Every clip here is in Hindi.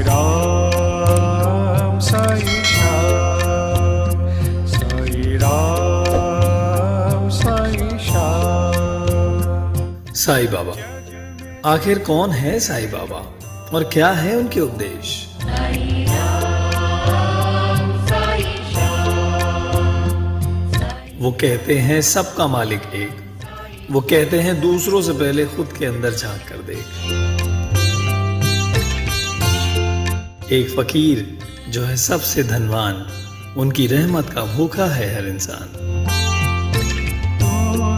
राम साई श्याम, साई राम साई श्याम। साई बाबा, आखिर कौन है साई बाबा और क्या है उनके उपदेश? वो कहते हैं सबका मालिक एक। वो कहते हैं दूसरों से पहले खुद के अंदर झांक कर देख। एक फकीर जो है सबसे धनवान, उनकी रहमत का भूखा है हर इंसान। तू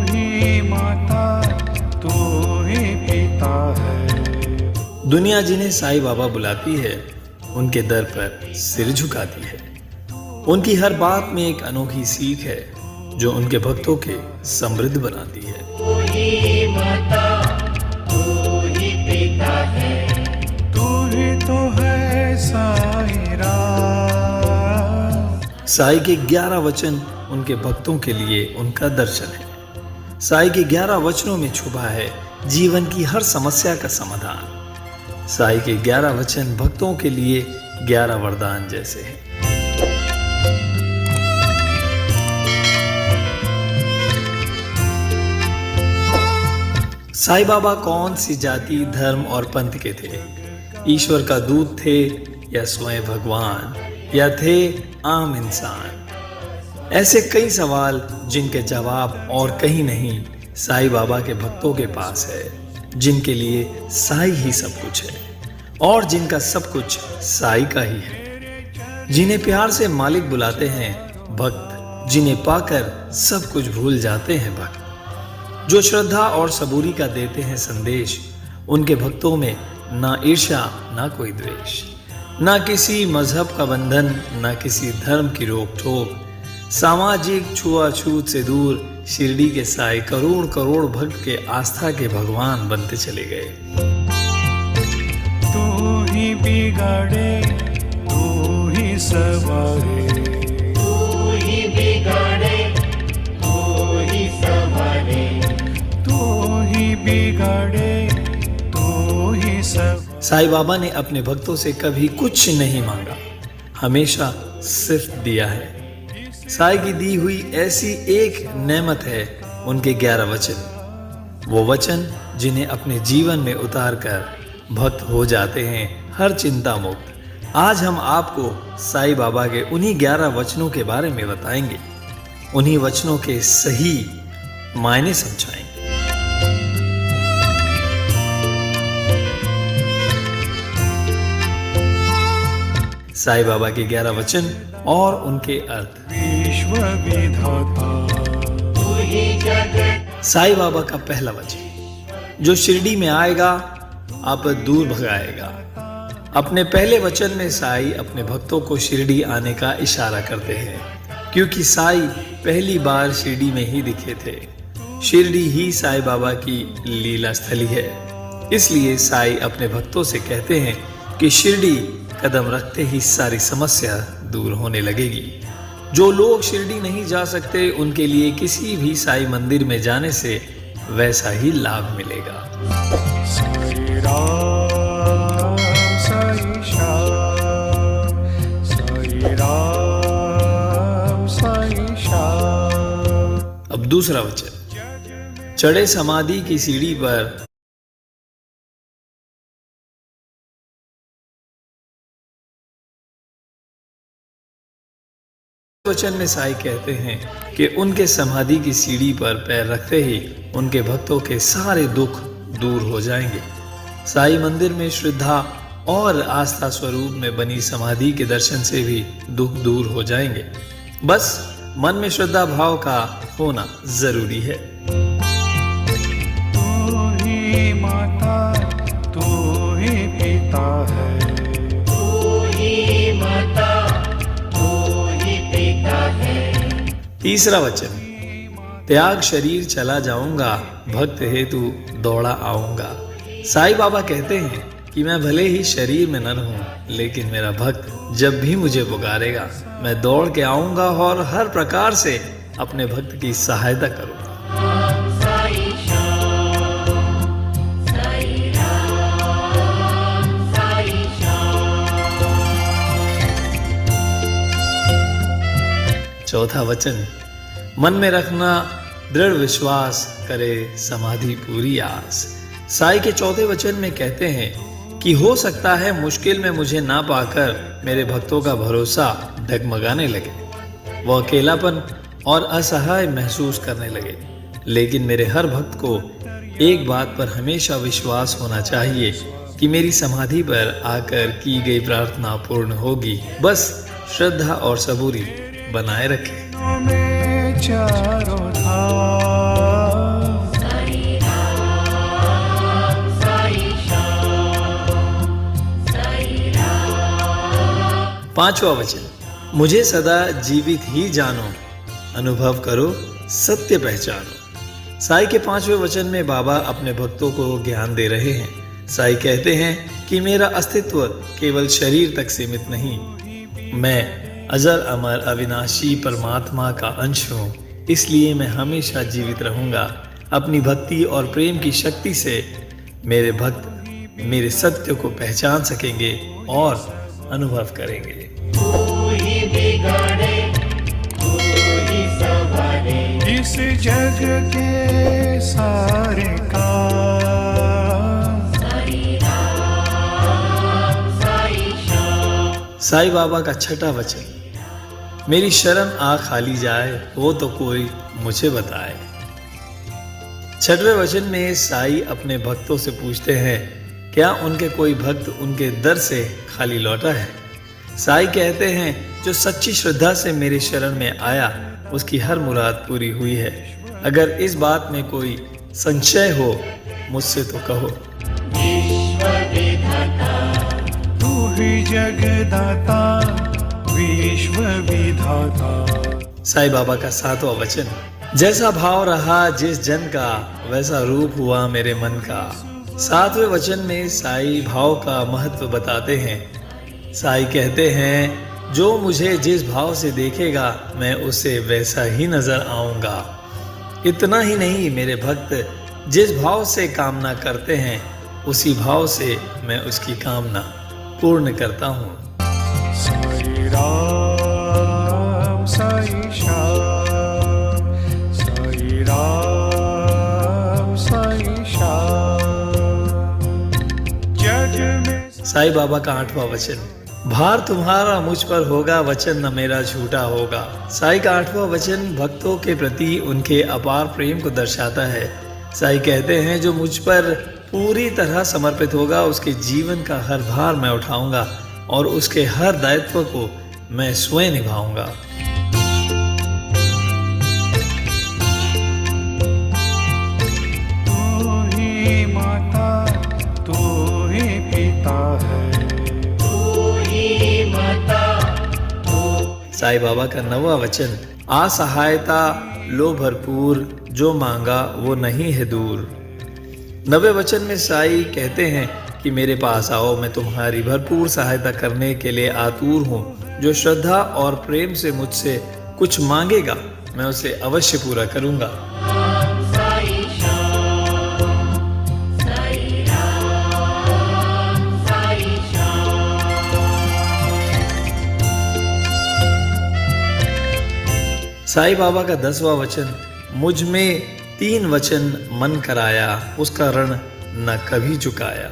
ही माता, तू ही पिता है। दुनिया जिन्हें साई बाबा बुलाती है, उनके दर पर सिर झुकाती है। उनकी हर बात में एक अनोखी सीख है जो उनके भक्तों के समृद्ध बनाती है। तू ही माता, तू ही पिता है, तू ही तो है साई राम। साई के 11 वचन उनके भक्तों के लिए उनका दर्शन है। साई के 11 वचनों में छुपा है जीवन की हर समस्या का समाधान। साई के 11 वचन भक्तों के लिए 11 वरदान जैसे हैं। साई बाबा कौन सी जाति, धर्म और पंथ के थे? ईश्वर का दूत थे या स्वयं भगवान, या थे आम इंसान? ऐसे कई सवाल जिनके जवाब और कहीं नहीं साई बाबा के भक्तों के पास है, जिनके लिए साई ही सब कुछ है और जिनका सब कुछ साई का ही है। जिन्हें प्यार से मालिक बुलाते हैं भक्त, जिन्हें पाकर सब कुछ भूल जाते हैं भक्त। जो श्रद्धा और सबूरी का देते हैं संदेश। उनके भक्तों में ना ईर्ष्या, ना कोई द्वेष, ना किसी मजहब का बंधन, ना किसी धर्म की रोक टोक। सामाजिक छुआछूत से दूर शिरडी के साई करोड़ करोड़ भक्त के आस्था के भगवान बनते चले गए। तू ही बिगाड़े, तू ही सवारे। तू ही बिगाड़े, तू ही संवारे, तू ही बिगाड़े, तू ही सब। साई बाबा ने अपने भक्तों से कभी कुछ नहीं मांगा, हमेशा सिर्फ दिया है। साई की दी हुई ऐसी एक नेमत है उनके 11 वचन। वो वचन जिन्हें अपने जीवन में उतार कर भक्त हो जाते हैं हर चिंता मुक्त। आज हम आपको साई बाबा के उन्हीं 11 वचनों के बारे में बताएंगे, उन्हीं वचनों के सही मायने समझाएंगे। साई बाबा के 11 वचन और उनके अर्थ। विश्व विधाता, तू ही जगत। साई बाबा का पहला वचन, जो शिरडी में आएगा आप दूर भगाएगा। अपने पहले वचन में साई अपने भक्तों को शिरडी आने का इशारा करते हैं, क्योंकि साई पहली बार शिरडी में ही दिखे थे। शिरडी ही साई बाबा की लीला स्थली है। इसलिए साई अपने भक्तों से कहते हैं कि शिरडी कदम रखते ही सारी समस्या दूर होने लगेगी। जो लोग शिरडी नहीं जा सकते, उनके लिए किसी भी साई मंदिर में जाने से वैसा ही लाभ मिलेगा। साई राम साई श्याम, साई राम साई श्याम। अब दूसरा वचन, चढ़े समाधि की सीढ़ी पर वचन में साई कहते हैं कि उनके समाधि की सीढ़ी पर पैर रखते ही उनके भक्तों के सारे दुख दूर हो जाएंगे। साई मंदिर में श्रद्धा और आस्था स्वरूप में बनी समाधि के दर्शन से भी दुख दूर हो जाएंगे। बस मन में श्रद्धा भाव का होना जरूरी है। तू ही माता, तू ही पिता है। तू ही माता, तू ही पिता है। तीसरा वचन, त्याग शरीर चला जाऊंगा, भक्त हेतु दौड़ा आऊंगा। साई बाबा कहते हैं कि मैं भले ही शरीर में न रहूं, लेकिन मेरा भक्त जब भी मुझे पुकारेगा मैं दौड़ के आऊंगा और हर प्रकार से अपने भक्त की सहायता करूंगा। साई श्याम, साई राम, साई श्याम। चौथा वचन, मन में रखना दृढ़ विश्वास, करे समाधि पूरी आस। साईं के चौथे वचन में कहते हैं कि हो सकता है मुश्किल में मुझे ना पाकर मेरे भक्तों का भरोसा डगमगाने लगे, वो अकेलापन और असहाय महसूस करने लगे। लेकिन मेरे हर भक्त को एक बात पर हमेशा विश्वास होना चाहिए कि मेरी समाधि पर आकर की गई प्रार्थना पूर्ण होगी। बस श्रद्धा और सबूरी बनाए रखें। में चारों धाम, पांचवा वचन, मुझे सदा जीवित ही जानो, अनुभव करो सत्य पहचानो। साईं के पांचवें वचन में बाबा अपने भक्तों को ज्ञान दे रहे हैं। साईं कहते हैं कि मेरा अस्तित्व केवल शरीर तक सीमित नहीं, मैं अजर अमर अविनाशी परमात्मा का अंश हूँ, इसलिए मैं हमेशा जीवित रहूंगा। अपनी भक्ति और प्रेम की शक्ति से मेरे भक्त मेरे सत्य को पहचान सकेंगे और अनुभव करेंगे। तू ही बिगाड़े, तू ही संवारे, इस जग के सारे काम। साई राम, साई श्याम। साईं बाबा का छठा वचन, मेरी शरण आ खाली जाए, वो तो कोई मुझे बताए। छठवें वचन में साईं अपने भक्तों से पूछते हैं, क्या उनके कोई भक्त उनके दर से खाली लौटा है? साईं कहते हैं, जो सच्ची श्रद्धा से मेरे शरण में आया उसकी हर मुराद पूरी हुई है। अगर इस बात में कोई संशय हो मुझसे तो कहो। विश्व विधाता, तू ही जगदाता, विश्व विधाता। साईं बाबा का सातवां वचन, जैसा भाव रहा जिस जन का, वैसा रूप हुआ मेरे मन का। सातवें वचन में साईं भाव का महत्व बताते हैं। साईं कहते हैं, जो मुझे जिस भाव से देखेगा मैं उसे वैसा ही नजर आऊंगा। इतना ही नहीं, मेरे भक्त जिस भाव से कामना करते हैं उसी भाव से मैं उसकी कामना पूर्ण करता हूँ। साई राम, साई श्याम, साई राम, साई श्याम। जग में साईं बाबा का आठवां वचन, भार तुम्हारा मुझ पर होगा, वचन न मेरा झूठा होगा। साईं का आठवां वचन भक्तों के प्रति उनके अपार प्रेम को दर्शाता है। साईं कहते हैं, जो मुझ पर पूरी तरह समर्पित होगा उसके जीवन का हर भार मैं उठाऊंगा और उसके हर दायित्व को मैं स्वयं निभाऊंगा। तू ही माता, तू ही पिता है। साईं बाबा का नवा वचन, असहायता लो भरपूर, जो मांगा वो नहीं है दूर। नवे वचन में साईं कहते हैं कि मेरे पास आओ, मैं तुम्हारी भरपूर सहायता करने के लिए आतुर हूँ। जो श्रद्धा और प्रेम से मुझसे कुछ मांगेगा मैं उसे अवश्य पूरा करूँगा। साई श्याम, साई राम, साई श्याम। साईं बाबा का 10वां वचन, मुझ में 3 वचन मन कराया, उसका ऋण न कभी चुकाया।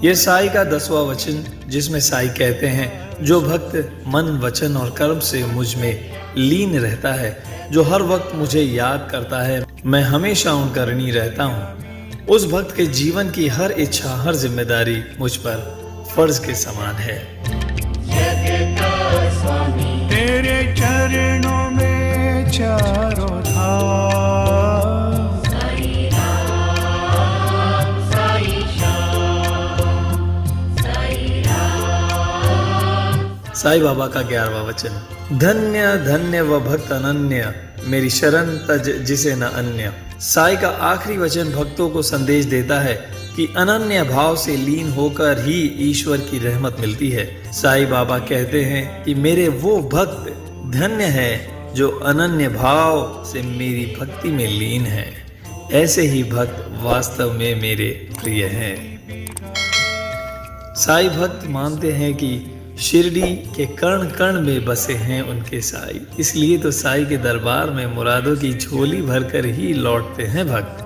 यह साईं का 10वां वचन, जिसमें साईं कहते हैं, जो भक्त मन वचन और कर्म से मुझ में लीन रहता है, जो हर वक्त मुझे याद करता है, मैं हमेशा उनका ऋणी रहता हूँ। उस भक्त के जीवन की हर इच्छा, हर जिम्मेदारी मुझ पर फर्ज के समान है। जग का स्वामी, तेरे चरणों में चारों धाम। साई राम, साई श्याम, साई राम। साईं बाबा का 11वां वचन, धन्य धन्य व भक्त अनन्य, मेरी शरण तज जिसे न अन्य। साईं का आखिरी वचन भक्तों को संदेश देता है कि अनन्य भाव से लीन होकर ही ईश्वर की रहमत मिलती है। साईं बाबा कहते हैं कि मेरे वो भक्त धन्य है जो अनन्य भाव से मेरी भक्ति में लीन है। ऐसे ही भक्त वास्तव में मेरे प्रिय हैं। साईं भक्त मानते हैं कि शिरडी के कण कण में बसे हैं उनके साई। इसलिए तो साई के दरबार में मुरादों की झोली भरकर ही लौटते हैं भक्त।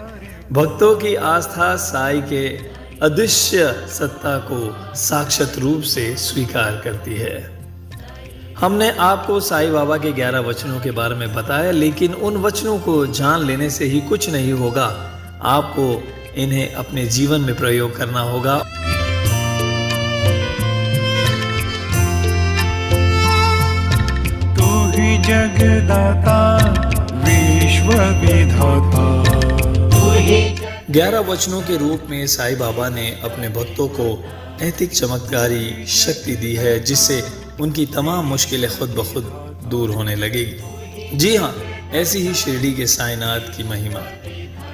भक्तों की आस्था साई के अदृश्य सत्ता को साक्षात रूप से स्वीकार करती है। हमने आपको साईं बाबा के 11 वचनों के बारे में बताया, लेकिन उन वचनों को जान लेने से ही कुछ नहीं होगा। आपको इन्हें अपने जीवन में प्रयोग करना होगा। तू ही जगदाता विश्व विधाता। 11 वचनों के रूप में साईं बाबा ने अपने भक्तों को नैतिक चमत्कारी शक्ति दी है, जिससे उनकी तमाम मुश्किलें खुद ब खुद दूर होने लगेगी। जी हाँ, ऐसी ही शिरडी के साईनाथ की महिमा।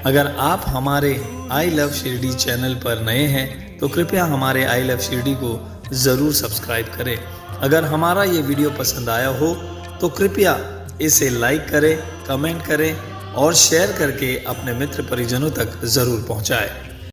अगर आप हमारे आई लव शिरडी चैनल पर नए हैं तो कृपया हमारे आई लव शिरडी को ज़रूर सब्सक्राइब करें। अगर हमारा ये वीडियो पसंद आया हो तो कृपया इसे लाइक करें, कमेंट करें और शेयर करके अपने मित्र परिजनों तक ज़रूर पहुँचाएं।